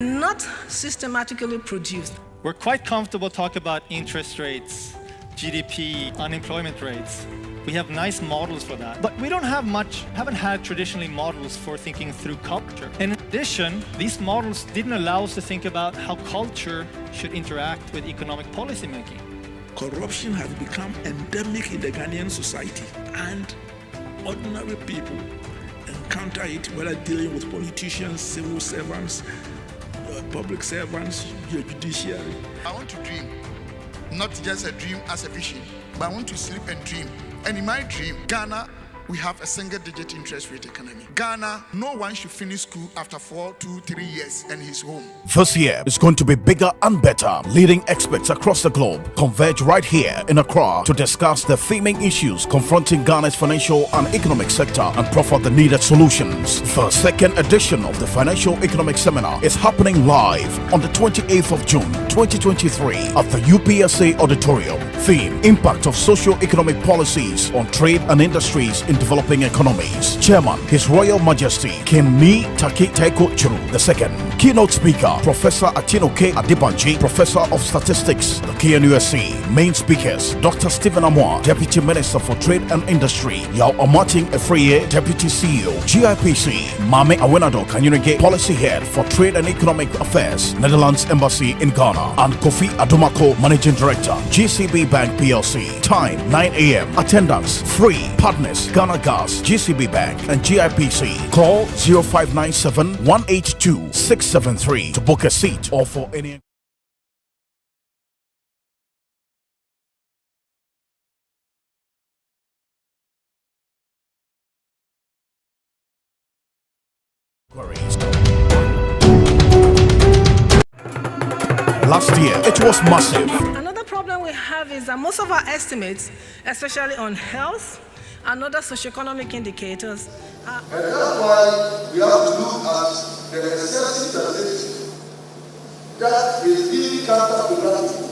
not systematically produced. We're quite comfortable talking about interest rates, GDP, unemployment rates. We have nice models for that. But we haven't had traditionally models for thinking through culture. In addition, these models didn't allow us to think about how culture should interact with economic policy making. Corruption has become endemic in the Ghanaian society, and ordinary people encounter it, whether dealing with politicians, civil servants, public servants, the judiciary. I want to dream, not just a dream as a vision, but I want to sleep and dream. And in my dream, Ghana, we have a single-digit interest rate economy. Ghana, no one should finish school after 4, 2, 3 years and he's home. This year is going to be bigger and better. Leading experts across the globe converge right here in Accra to discuss the theming issues confronting Ghana's financial and economic sector and proffer the needed solutions. The second edition of the Financial Economic Seminar is happening live on the 28th of June 2023 at the UPSA auditorium. Theme: Impact of Socio-Economic Policies on Trade and Industries in Developing Economies. Chairman: His Royal Majesty King Mi Taki Taiko Churu II. Keynote speaker: Professor Atino K. Adibanji, Professor of Statistics, the KNUSC. Main speakers: Dr. Stephen Amoa, Deputy Minister for Trade and Industry; Yao Amating Efreye, Deputy CEO, GIPC; Mame Awenado Kanyunige, Policy Head for Trade and Economic Affairs, Netherlands Embassy in Ghana; and Kofi Adumako, Managing Director, GCB Bank PLC. Time: 9 a.m. Attendance free. Partners: Ghana Gas, GCB Bank, and GIPC. Call 0597 182 673 to book a seat or for any. Last year, it was massive. Another problem we have is that most of our estimates, especially on health and other socio-economic indicators, and that's why we have to look at the excessive taxation that is being counterproductive.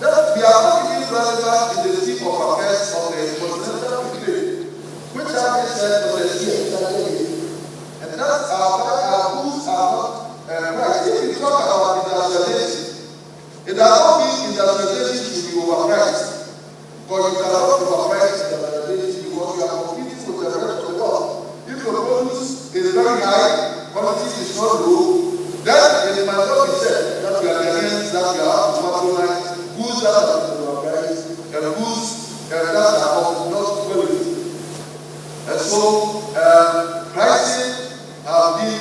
That we are not even relevant in the scheme of affairs of the continental trade, which have been said for the year. And that's our goods are not priced. If we talk about industrialization, it does not mean industrialization should be overpriced. Because you cannot overprice industrialization because you are competing with the rest of the world. If your produce is very high, quality is not low, then it might not be said that we are against, that we are to patronize goods that are overpriced and goods that are of not quality. And so, pricing have been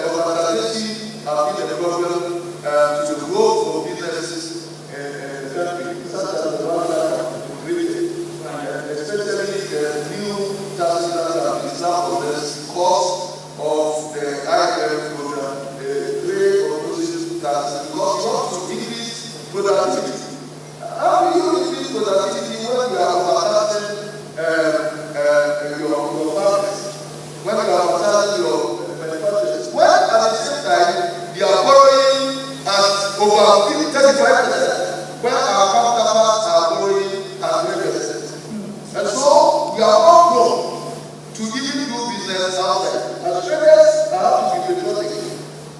overpricing have been a problem to the growth of businesses in the country, such as the one that have been created, and especially the new taxes that have been slapped on this cost of the IMF program, the trade or processing tax, because you want to increase productivity. How do you increase productivity when you are overtaxing your farmers, when you are overtaxing your manufacturers, when at the same time they are borrowing at over 35%, when our counterparts are borrowing at 3%. And so we are all grown to even do business outside. As traders, I have to be patriotic,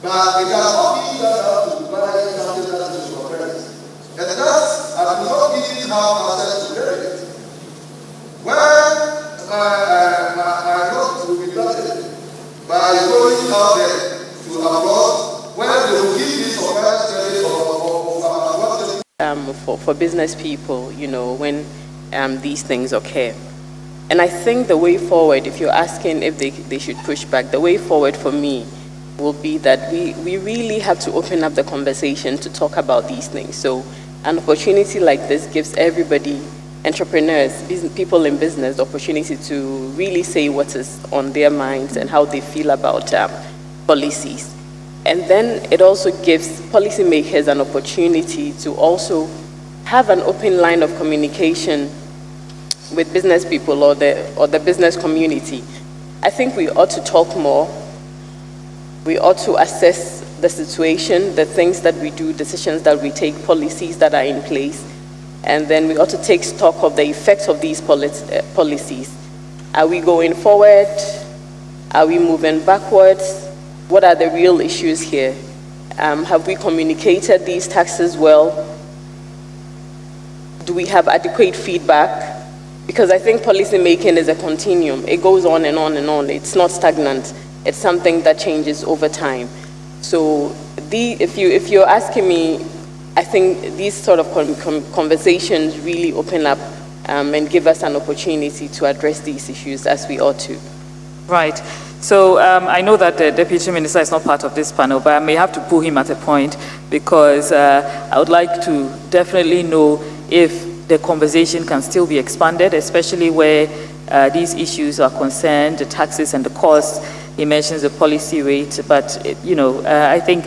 but it cannot be that I have to buy something that is overpriced. And that's, I do not even have access to credit. When my notes will be planted by going out there to abroad, when they will give me surprise credit for business people, you know, when these things occur. And I think the way forward, if you're asking if they should push back, the way forward for me will be that we really have to open up the conversation to talk about these things. So an opportunity like this gives everybody, entrepreneurs, people in business, the opportunity to really say what is on their minds and how they feel about policies. And then it also gives policymakers an opportunity to also have an open line of communication with business people or the business community. I think we ought to talk more. We ought to assess the situation, the things that we do, decisions that we take, policies that are in place, and then we ought to take stock of the effects of these policies. Are we going forward? Are we moving backwards? What are the real issues here? Have we communicated these taxes well? Do we have adequate feedback? Because I think policy making is a continuum. It goes on and on and on. It's not stagnant. It's something that changes over time. So if you're asking me, I think these sort of conversations really open up and give us an opportunity to address these issues as we ought to. Right. So I know that the Deputy Minister is not part of this panel, but I may have to pull him at a point because I would like to definitely know if the conversation can still be expanded, especially where these issues are concerned, the taxes and the costs. He mentions the policy rate, but I think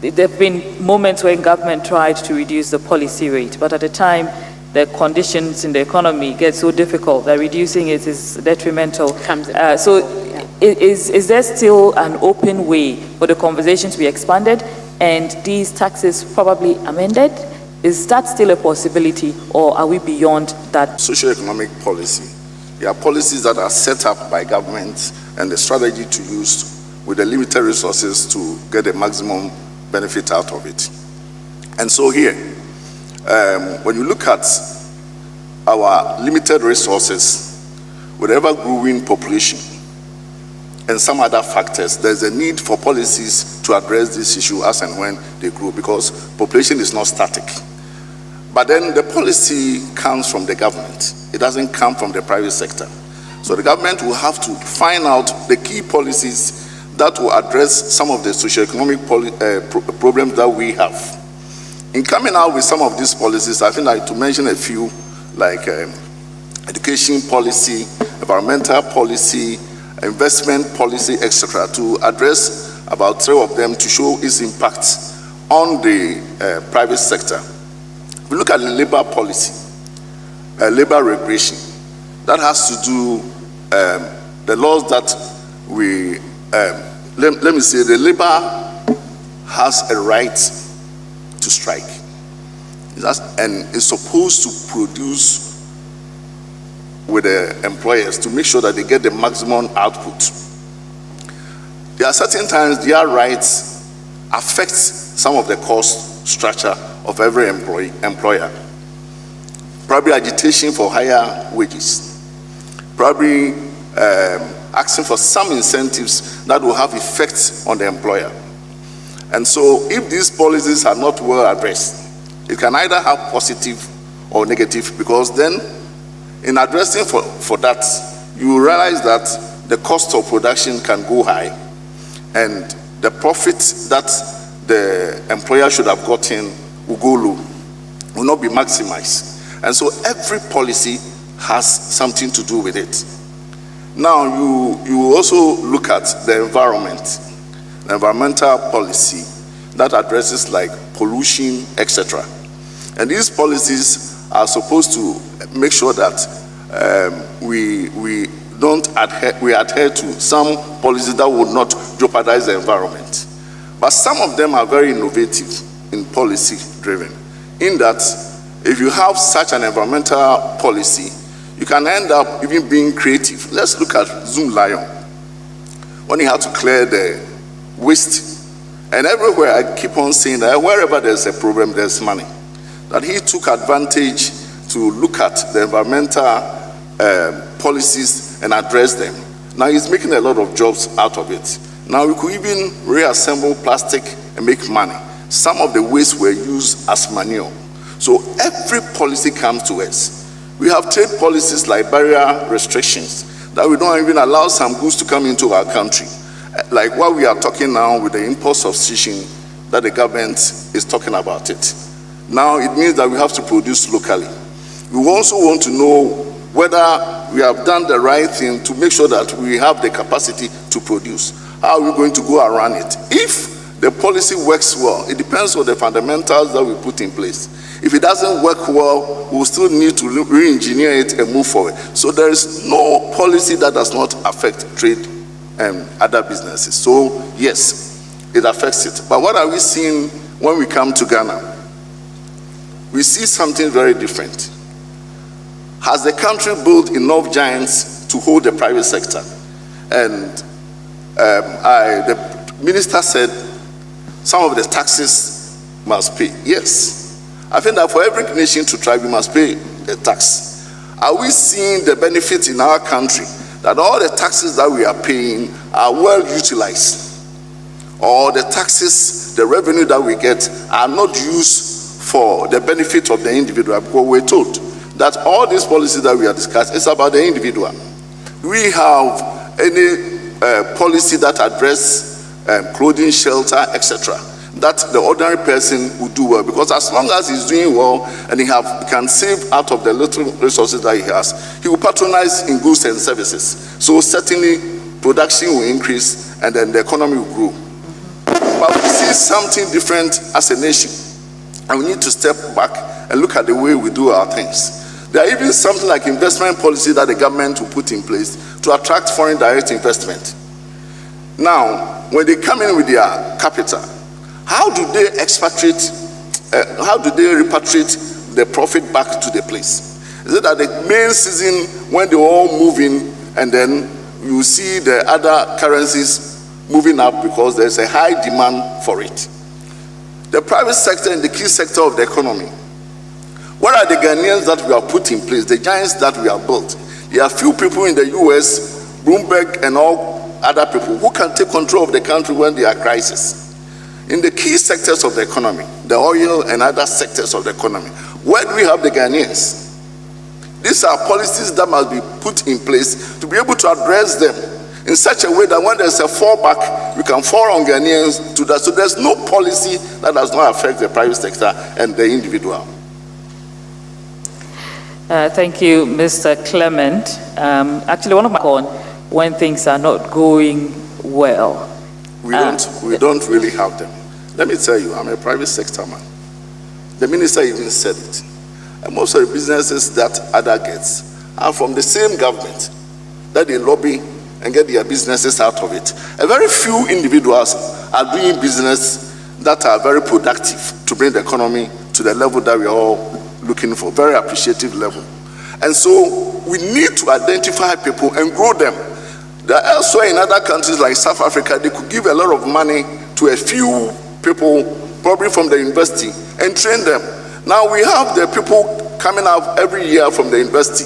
there have been moments when government tried to reduce the policy rate, but at the time, the conditions in the economy get so difficult that reducing it is detrimental. Is there still an open way for the conversation to be expanded and these taxes probably amended? Is that still a possibility, or are we beyond that? Socio-economic policy. There are policies that are set up by government and the strategy to use with the limited resources to get the maximum benefit out of it. And so here, when you look at our limited resources, with ever-growing population and some other factors, there's a need for policies to address this issue as and when they grow, because population is not static. But then the policy comes from the government. It doesn't come from the private sector. So the government will have to find out the key policies that will address some of the socio-economic problems that we have. In coming out with some of these policies, I think to mention a few, like education policy, environmental policy, investment policy, etc., to address about 3 of them to show its impact on the private sector. If we look at the labor policy, labor regulation, that has to do the laws that we, let me say, the labor has a right to strike. And is supposed to produce with the employers to make sure that they get the maximum output. There are certain times their rights affect some of the cost structure of every employer. Probably agitation for higher wages. Probably asking for some incentives that will have effects on the employer. And so if these policies are not well addressed, it can either have positive or negative, because then in addressing for that, you realize that the cost of production can go high and the profits that the employer should have gotten will go low, will not be maximized. And so every policy has something to do with it. Now you also look at the environment, the environmental policy that addresses like pollution, etc. And these policies are supposed to make sure that we adhere to some policies that would not jeopardize the environment. But some of them are very innovative in policy driven, in that if you have such an environmental policy, you can end up even being creative. Let's look at Zoom Lion. When he had to clear the waste, and everywhere I keep on saying that wherever there's a problem, there's money. That he took advantage to look at the environmental policies and address them. Now he's making a lot of jobs out of it. Now we could even reassemble plastic and make money. Some of the waste were used as manure. So every policy comes to us. We have trade policies like barrier restrictions, that we don't even allow some goods to come into our country. Like what we are talking now with the import substitution, that the government is talking about it. Now it means that we have to produce locally. We also want to know whether we have done the right thing to make sure that we have the capacity to produce. How are we going to go around it? If the policy works well, it depends on the fundamentals that we put in place. If it doesn't work well, we'll still need to re-engineer it and move forward. So there is no policy that does not affect trade and other businesses. So yes, it affects it. But what are we seeing when we come to Ghana? We see something very different. Has the country built enough giants to hold the private sector? And the minister said some of the taxes must pay. Yes. I think that for every nation to thrive, you must pay a tax. Are we seeing the benefit in our country that all the taxes that we are paying are well utilized? Or the taxes, the revenue that we get are not used for the benefit of the individual? Because we're told that all these policies that we are discussing is about the individual. Do we have any policy that address clothing, shelter, etc., that the ordinary person would do well? Because as long as he's doing well and he can save out of the little resources that he has, he will patronize in goods and services. So certainly production will increase and then the economy will grow. But we see something different as a nation, and we need to step back and look at the way we do our things. There are even something like investment policy that the government will put in place to attract foreign direct investment. Now, when they come in with their capital, how do they repatriate the profit back to the place? Is it that the main season when they all move in and then you see the other currencies moving up because there's a high demand for it? The private sector and the key sector of the economy, what are the Ghanaians that we have put in place, the giants that we have built? There are few people in the US, Bloomberg and all other people, who can take control of the country when there are crises. In the key sectors of the economy, the oil and other sectors of the economy, where do we have the Ghanaians? These are policies that must be put in place to be able to address them in such a way that when there's a fallback, we can fall on Ghanaians to that. So there's no policy that does not affect the private sector and the individual. Thank you, Mr. Clement. Actually, one of my concerns when things are not going well. We don't really have them. Let me tell you, I'm a private sector man. The minister even said it. And most of the businesses that ADA gets are from the same government that they lobby and get their businesses out of it. A very few individuals are doing business that are very productive to bring the economy to the level that we are all looking for, very appreciative level. And so we need to identify people and grow them. There are elsewhere in other countries like South Africa, they could give a lot of money to a few people, probably from the university, and train them. Now we have the people coming out every year from the university,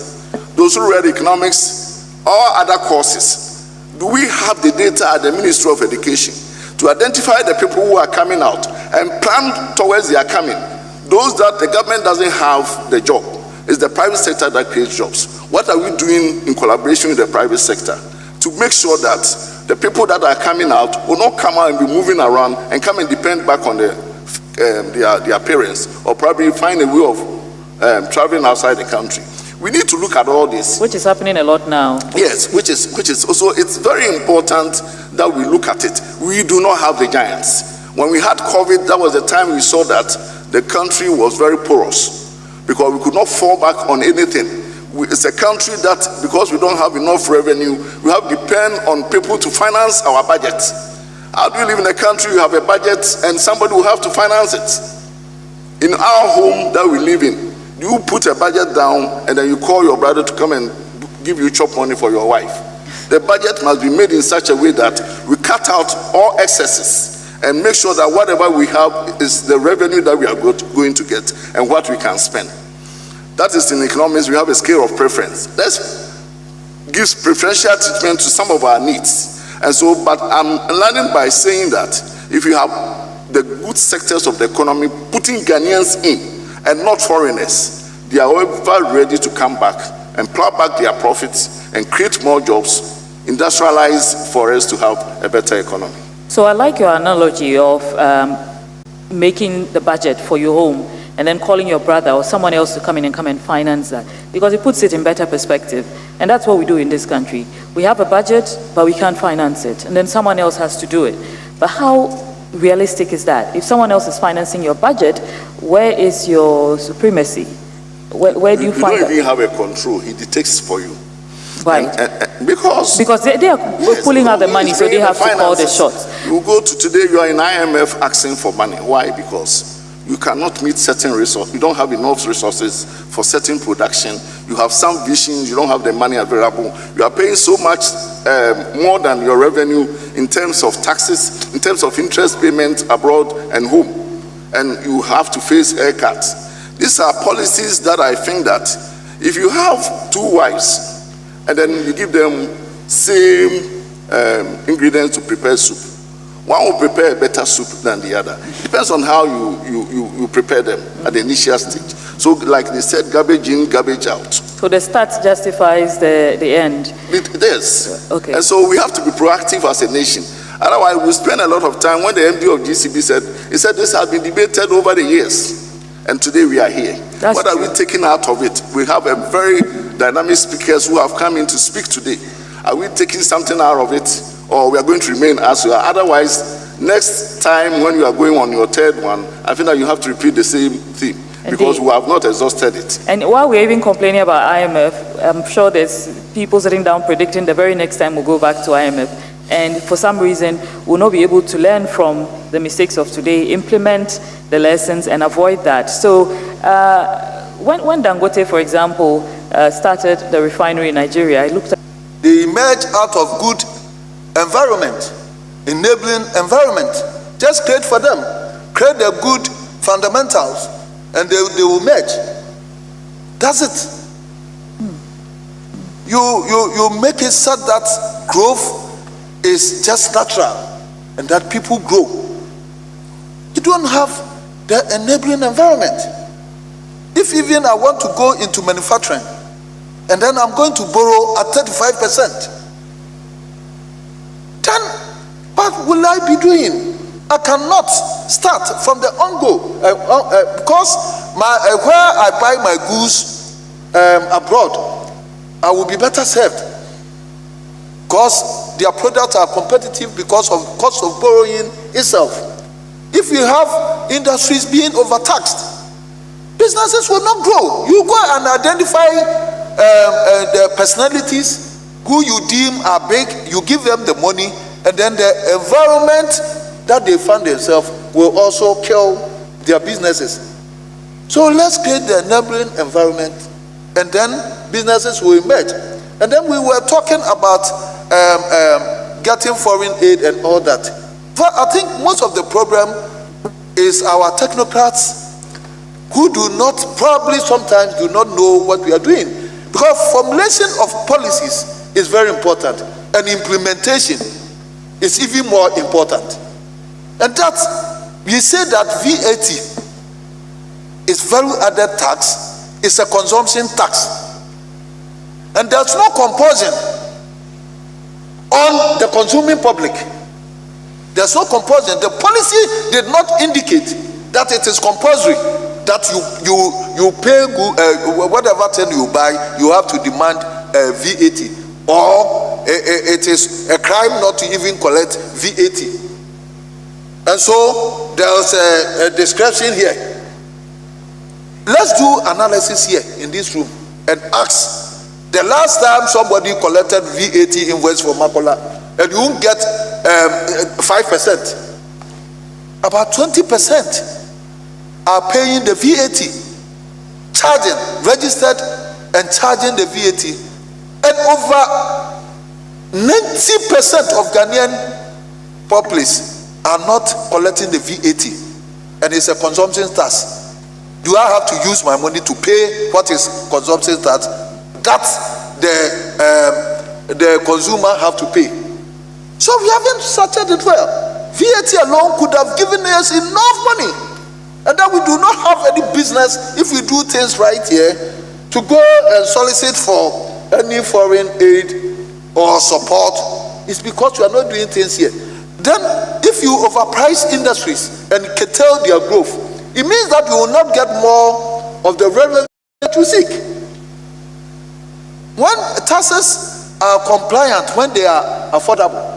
those who read economics or other courses. Do we have the data at the Ministry of Education to identify the people who are coming out and plan towards their coming? Those that the government doesn't have the job, it's the private sector that creates jobs. What are we doing in collaboration with the private sector to make sure that the people that are coming out will not come out and be moving around and come and depend back on their parents, or probably find a way of traveling outside the country? We need to look at all this. Which is happening a lot now. Yes, which is also, it's very important that we look at it. We do not have the giants. When we had COVID, that was the time we saw that the country was very porous because we could not fall back on anything. It's a country that, because we don't have enough revenue, we have to depend on people to finance our budget. How do you live in a country you have a budget and somebody will have to finance it? In our home that we live in, you put a budget down and then you call your brother to come and give you chop money for your wife. The budget must be made in such a way that we cut out all excesses and make sure that whatever we have is the revenue that we are going to get and what we can spend. That is, in economics, we have a scale of preference. Let's give preferential treatment to some of our needs. And so, but I'm learning by saying that if you have the good sectors of the economy putting Ghanaians in and not foreigners, they are ever ready to come back and plow back their profits and create more jobs, industrialize for us to have a better economy. So I like your analogy of making the budget for your home and then calling your brother or someone else to come in and finance that, because it puts it in better perspective. And that's what we do in this country. We have a budget, but we can't finance it, and then someone else has to do it. But how realistic is that? If someone else is financing your budget, where is your supremacy? Where do you find that? You don't even have a control. He dictates for you. Right. Because they are pulling out the money, so they have to call the shots. You go to today, you are in IMF asking for money. Why? Because you cannot meet certain resources. You don't have enough resources for certain production. You have some visions, you don't have the money available. You are paying so much more than your revenue in terms of taxes, in terms of interest payments abroad and home, and you have to face haircuts. These are policies that I think that if you have two wives and then you give them same ingredients to prepare soup, one will prepare a better soup than the other. Depends on how you prepare them at the initial stage. So like they said, garbage in, garbage out. So the start justifies the end? It is. Okay. And so we have to be proactive as a nation. Otherwise, we spend a lot of time. When the MD of GCB said, he said this has been debated over the years. And today we are here. What are we taking out of it? We have a very dynamic speakers who have come in to speak today. Are we taking something out of it? Or we are going to remain as we are? Otherwise, next time when you are going on your third one, I think that you have to repeat the same theme. Because we have not exhausted it. And while we're even complaining about IMF, I'm sure there's people sitting down predicting the very next time we'll go back to IMF. And for some reason, we'll not be able to learn from the mistakes of today, implement the lessons and avoid that. So when Dangote, for example, started the refinery in Nigeria, I looked at... They emerge out of good environment, enabling environment. Just create for them, create the good fundamentals, and they will merge. That's it. You make it such that growth is just natural and that people grow. You don't have the enabling environment. If even I want to go into manufacturing and then I'm going to borrow at 35%, then what will I be doing? I cannot start from the on-go because where I buy my goods abroad, I will be better served because their products are competitive because of cost of borrowing itself. If you have industries being overtaxed, businesses will not grow. You go and identify the personalities who you deem are big, you give them the money, and then the environment that they find themselves will also kill their businesses. So let's create the enabling environment, and then businesses will emerge. And then we were talking about getting foreign aid and all that. But I think most of the problem is our technocrats who do not, probably sometimes do not know what we are doing. Because formulation of policies is very important, and implementation is even more important. And that, we say that VAT is value added tax, is a consumption tax. And there's no compulsion on the consuming public. There's no compulsion. The policy did not indicate that it is compulsory that you pay whatever thing you buy, you have to demand VAT, or it is a crime not to even collect VAT. And so there's a description here. Let's do analysis here in this room and ask. The last time somebody collected VAT invoice for Makola, and you won't get 5%. About 20% are paying the VAT, charging, registered and charging the VAT. And over 90% of Ghanaian populace are not collecting the VAT, and it's a consumption tax. Do I have to use my money to pay what is consumption tax? That the consumer have to pay. So we haven't started it well. VAT alone could have given us enough money, and that we do not have any business, if we do things right here, to go and solicit for any foreign aid or support. It's because we are not doing things here. Then if you overprice industries and curtail their growth, it means that you will not get more of the revenue that you seek. When taxes are compliant, when they are affordable,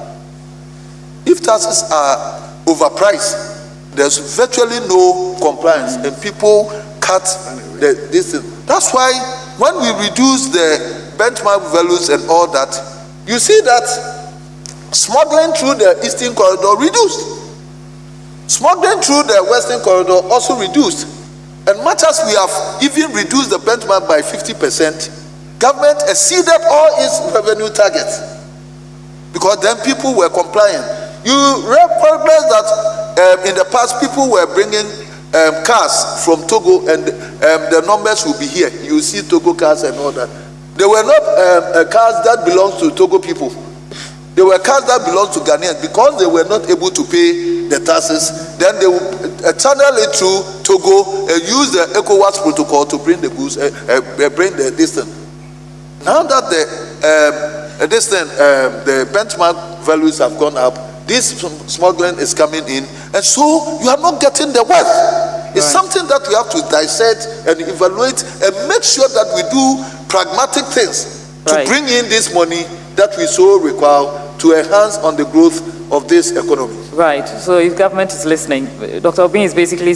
if taxes are overpriced, there's virtually no compliance, and people cut this thing. That's why when we reduce the benchmark values and all that, you see that smuggling through the eastern corridor reduced. Smuggling through the western corridor also reduced. And much as we have even reduced the benchmark by 50%, government exceeded all its revenue targets, because then people were compliant. You recognize that in the past people were bringing cars from Togo, and the numbers will be here. You see Togo cars and all that. They were not cars that belonged to Togo people. They were cars that belonged to Ghanaians. Because they were not able to pay the taxes, then they would channel it through Togo and use the ECOWAS protocol to bring the goods, bring the distance. Now that the benchmark values have gone up, this smuggling is coming in, and so you are not getting the wealth. It's something that we have to dissect and evaluate and make sure that we do pragmatic things to bring in this money that we so require to enhance on the growth of this economy. Right. So if government is listening, Dr. Obin is basically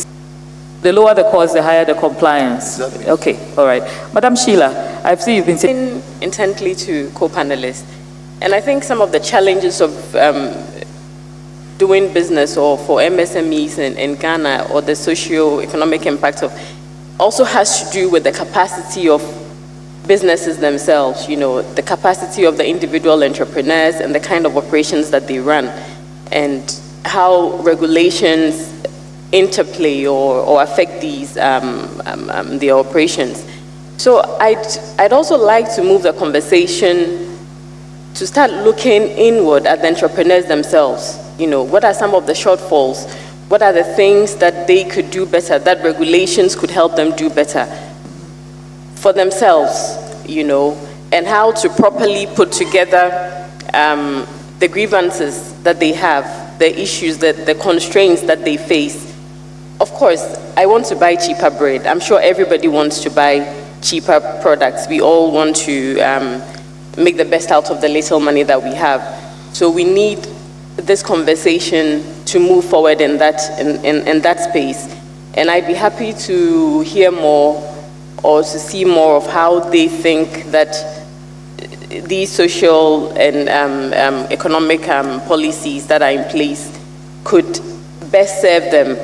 the lower the cost, the higher the compliance. Exactly. Okay. All right. Madam Sheila, I've seen you've been saying intently to co-panelists, and I think some of the challenges of doing business or for MSMEs in Ghana, or the socio-economic impact of, also has to do with the capacity of businesses themselves, the capacity of the individual entrepreneurs and the kind of operations that they run, and how regulations interplay or affect these their operations. So I'd also like to move the conversation to start looking inward at the entrepreneurs themselves. What are some of the shortfalls? What are the things that they could do better, that regulations could help them do better for themselves, and how to properly put together the grievances that they have, the issues, the constraints that they face. Of course, I want to buy cheaper bread. I'm sure everybody wants to buy cheaper products. We all want to make the best out of the little money that we have. So we need this conversation to move forward in that space. And I'd be happy to hear more or to see more of how they think that these social and economic policies that are in place could best serve them,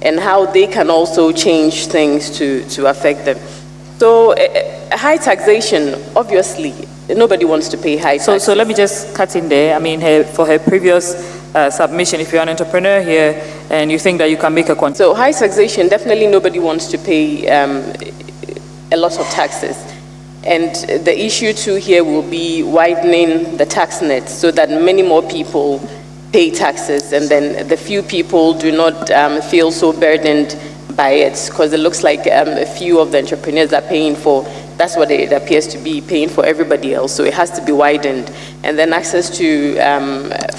and how they can also change things to affect them. So high taxation, obviously, nobody wants to pay high taxes. So let me just cut in there. I mean, for her previous submission, if you're an entrepreneur here and you think that you can make a So high taxation, definitely nobody wants to pay a lot of taxes. And the issue too here will be widening the tax net so that many more people pay taxes, and then the few people do not feel so burdened by it, because it looks like a few of the entrepreneurs are paying for, that's what it appears to be, paying for everybody else. So it has to be widened. And then access to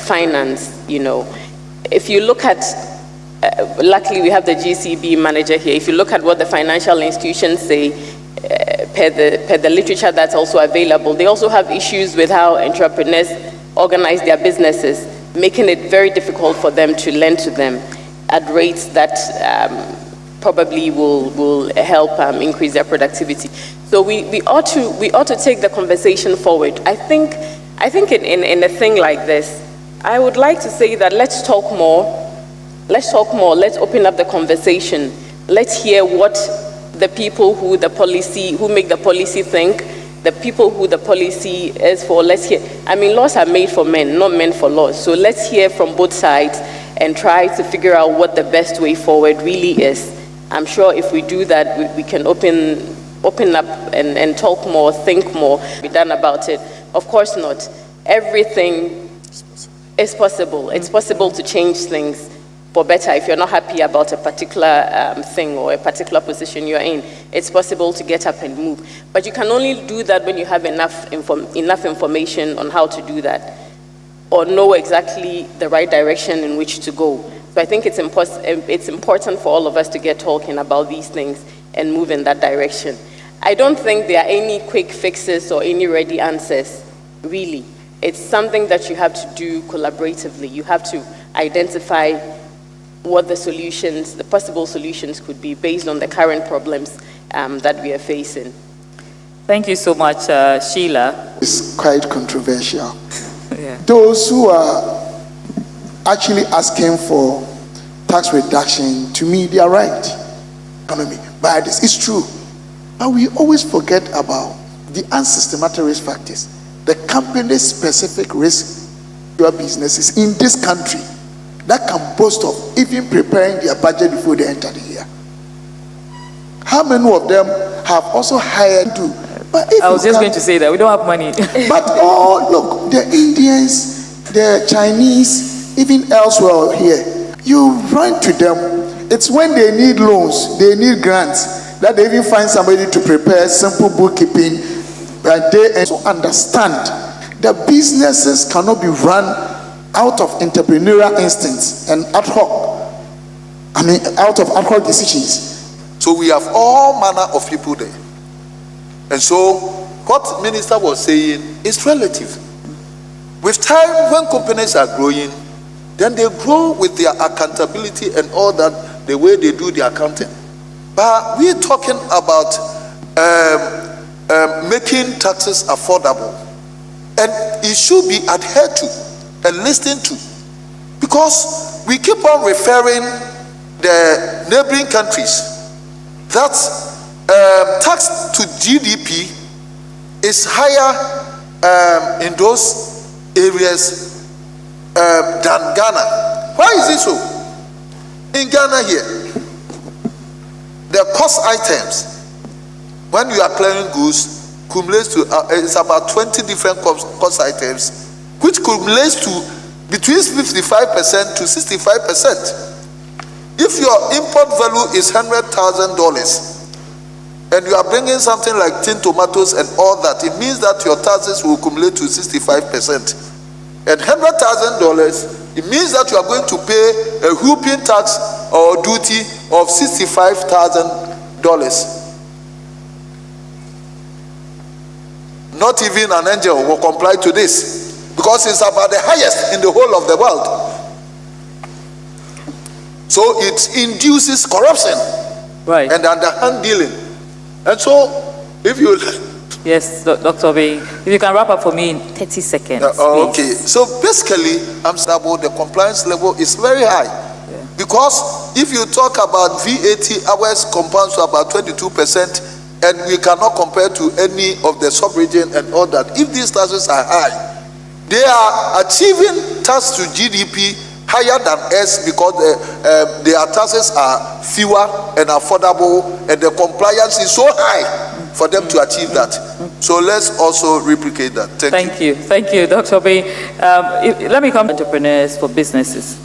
finance, If you look at, luckily we have the GCB manager here, if you look at what the financial institutions say, per the literature that's also available, they also have issues with how entrepreneurs organize their businesses, making it very difficult for them to lend to them at rates that probably will help increase their productivity. So we ought to take the conversation forward. I think in a thing like this, I would like to say that let's talk more. Let's open up the conversation. Let's hear what the people who make the policy think, the people who the policy is for. Let's hear. I mean, laws are made for men, not meant for laws. So let's hear from both sides and try to figure out what the best way forward really is. I'm sure if we do that, we can open up and talk more, think more, be done about it. Of course not. Everything is possible. It's possible to change things for better. If you're not happy about a particular thing or a particular position you're in, it's possible to get up and move. But you can only do that when you have enough information on how to do that, or know exactly the right direction in which to go. So I think it's important for all of us to get talking about these things and move in that direction. I don't think there are any quick fixes or any ready answers, really. It's something that you have to do collaboratively. You have to identify what the possible solutions could be based on the current problems that we are facing. Thank you so much, Sheila. It's quite controversial. Yeah. Those who are actually asking for tax reduction, to me, they are right. But it's true. But we always forget about the unsystematic risk factors, the company-specific risk businesses in this country that can boast of even preparing their budget before they enter the year? How many of them have also hired to? But if I was just going to say that we don't have money. But look, the Indians, the Chinese, even elsewhere here, you run to them. It's when they need loans, they need grants, that they even find somebody to prepare simple bookkeeping, and they also understand that businesses cannot be run out of entrepreneurial instincts and out of ad hoc decisions. So we have all manner of people there. And so what Minister was saying is relative. With time, when companies are growing, then they grow with their accountability and all that, the way they do the accounting. But we're talking about making taxes affordable. And it should be adhered to and listened to. Because we keep on referring the neighboring countries that tax to GDP is higher in those areas than Ghana. Why is it so? In Ghana here, the cost items, when you are clearing goods, cumulates to it's about 20 different cost items, which cumulates to between 55% to 65%. If your import value is $100,000 and you are bringing something like tin tomatoes and all that, it means that your taxes will accumulate to 65%. At $100,000, it means that you are going to pay a whooping tax or duty of $65,000. Not even an angel will comply to this, because it's about the highest in the whole of the world. So it induces corruption, right, and underhand dealing. And so, if you... Yes, Dr. Obey, if you can wrap up for me in 30 seconds. Okay, so basically, I'm saying about the compliance level is very high. Yeah. Because if you talk about VAT, ours compounds to about 22%, and we cannot compare to any of the sub-region and all that. If these taxes are high, they are achieving tax to GDP higher than us, because their taxes are fewer and affordable, and the compliance is so high for them to achieve that. So let's also replicate that. Thank you. Thank you, Dr. Obey. Let me come to entrepreneurs for businesses.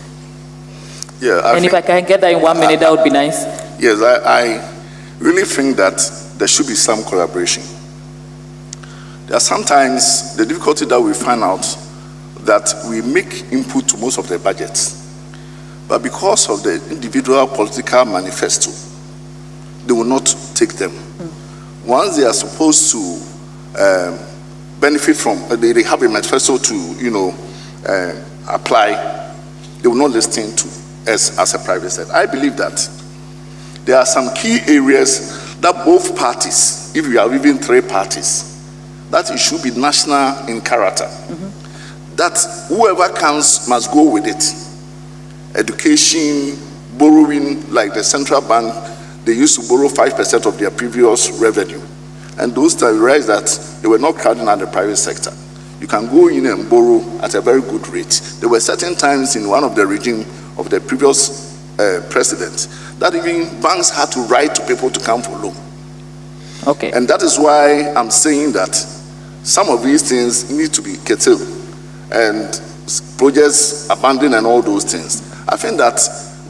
Yeah, if I can get that in 1 minute, that would be nice. Yes, I really think that there should be some collaboration. There are sometimes the difficulty that we find out that we make input to most of the budgets, but because of the individual political manifesto, they will not take them. Once they are supposed to benefit from, they have a manifesto to, apply, they will not listen to us as a private sector. I believe that there are some key areas that both parties, if you have even 3 parties, that it should be national in character. That whoever comes must go with it. Education, borrowing, like the central bank, they used to borrow 5% of their previous revenue. And those times realized that they were not crowding out the private sector. You can go in and borrow at a very good rate. There were certain times in one of the regime of the previous president that even banks had to write to people to come for loan. Okay. And that is why I'm saying that some of these things need to be curtailed and projects abandoned and all those things. I think that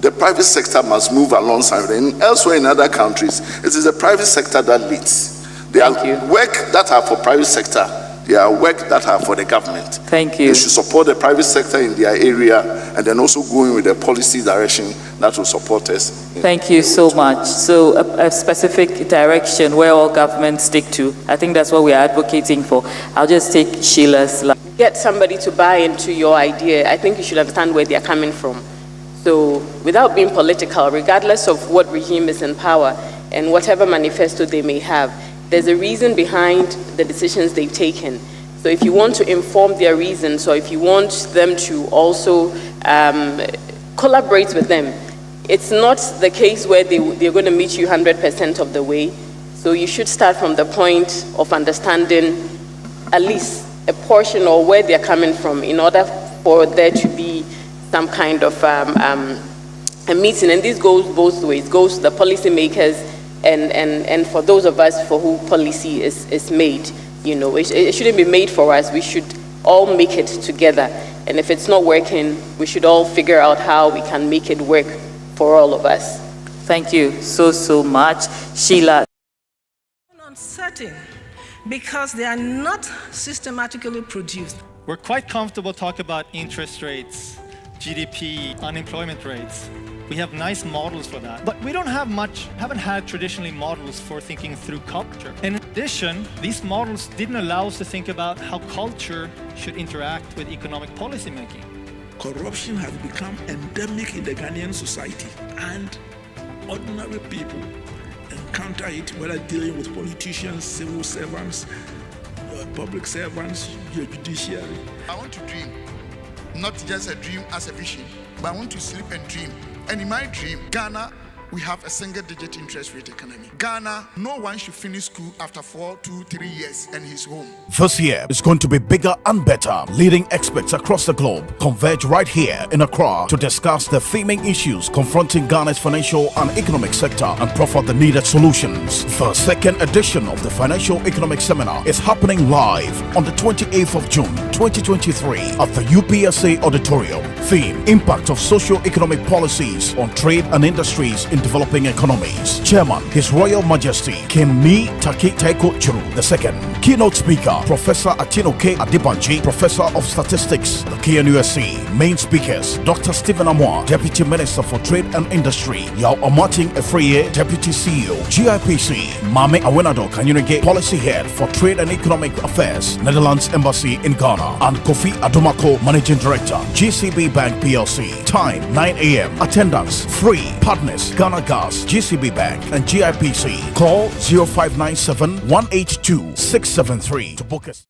the private sector must move alongside. And elsewhere in other countries, it is the private sector that leads. There are work that are for private sector. There are work that are for the government. Thank you. They should support the private sector in their area, and then also going with the policy direction that will support us. Thank you so much. So a specific direction where all governments stick to. I think that's what we are advocating for. I'll just take Sheila's line. Get somebody to buy into your idea. I think you should understand where they're coming from. So without being political, regardless of what regime is in power and whatever manifesto they may have, there's a reason behind the decisions they've taken. So if you want to inform their reasons, or if you want them to also collaborate with them, it's not the case where they're going to meet you 100% of the way. So you should start from the point of understanding at least a portion or where they're coming from in order for there to be some kind of a meeting, and this goes both ways. It goes to the policymakers and for those of us for who policy is made. You know, it shouldn't be made for us. We should all make it together. And if it's not working, we should all figure out how we can make it work for all of us. Thank you so much. Sheila. Uncertain because they are not systematically produced. We're quite comfortable talking about interest rates, GDP, unemployment rates. We have nice models for that. But we haven't had traditionally models for thinking through culture. In addition, these models didn't allow us to think about how culture should interact with economic policy making. Corruption has become endemic in the Ghanaian society, and ordinary people encounter it, whether dealing with politicians, civil servants, public servants, your judiciary. I want to dream, not just a dream as a vision, but I want to sleep and dream. And in my dream, Ghana, we have a single-digit interest rate economy. Ghana, no one should finish school after 4, 2, 3 years and he's home. This year is going to be bigger and better. Leading experts across the globe converge right here in Accra to discuss the theming issues confronting Ghana's financial and economic sector and proffer the needed solutions. The second edition of the Financial Economic Seminar is happening live on the 28th of June 2023 at the UPSA auditorium. Theme: Impact of Socio-Economic Policies on Trade and Industries in Developing Economies. Chairman, His Royal Majesty King Mi Taki Taiko Churu II. Keynote Speaker, Professor Atino K. Adibanji, Professor of Statistics, the KNUSC. Main speakers, Dr. Stephen Amoah, Deputy Minister for Trade and Industry, Yao Amating Efriye, Deputy CEO, GIPC, Mame Awenado Kanyunige, Policy Head for Trade and Economic Affairs, Netherlands Embassy in Ghana, and Kofi Adomako, Managing Director, GCB Bank PLC. Time 9 a.m. Attendance free. Partners, Ghana Gas, GCB Bank, and GIPC. Call 0597 182 673 to book us.